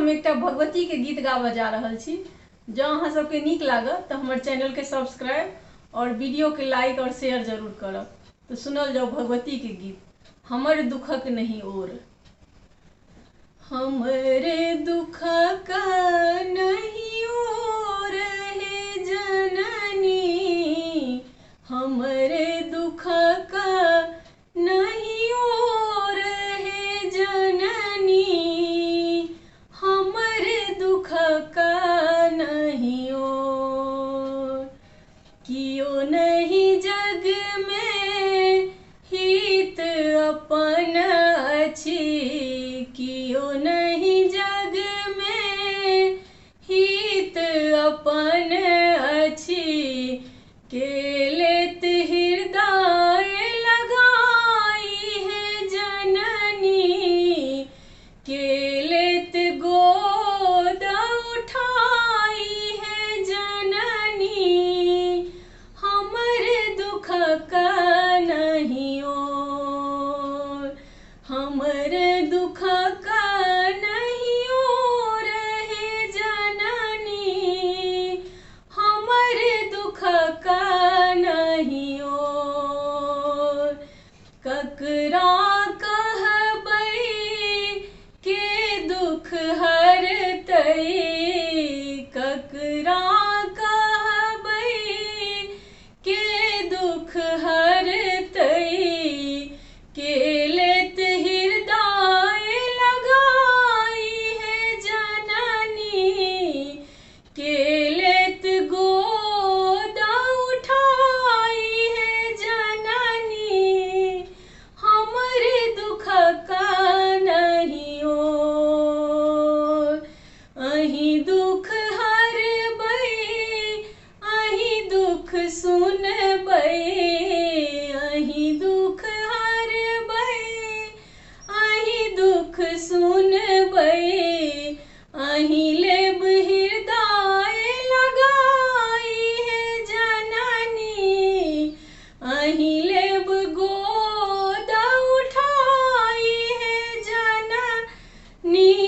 हम एक भगवती के गीत गाबऽ जा रहल छी। जँ अहाँ सबके नीक लागत तो हमर चैनल के सब्सक्राइब और वीडियो के लाइक और शेयर जरूर करब। तो सुनल जाओ भगवती के गीत। हमर दुखक नहीं ओर। हमरे दुखक नहीं ओर हे जननी, हमरे दुखक नहीं ओर हे जननी, हमरे दुखक नहीं ओर। कियो नहीं जग में हित अपन अछि, कियो नहीं जग में हित अपन अछि। के लेत हृदय लगाई है जननी, के लेत गोद उठाई है जननी, हमरे दुखक नहीं ओर। हमरे दुखक नहीं ओर हे जननी, हमरे दुखक नहीं ओर। ककरा कहबै के दुख हरतै, ककरा कहबै के दुख हरतै। के लेत हृदय लगाई है जननी, के लेत गोद उठाई है जननी, हमरे दुखक नहीं ओर। अहीं दुख हरबै, अहीं दुख सुनबै, अहीं दुख हरबै, अहीं दुख सुनबै। अहीं लेब हृदय लगाई है जननी, अहीं लेब गोद उठाई है जननी।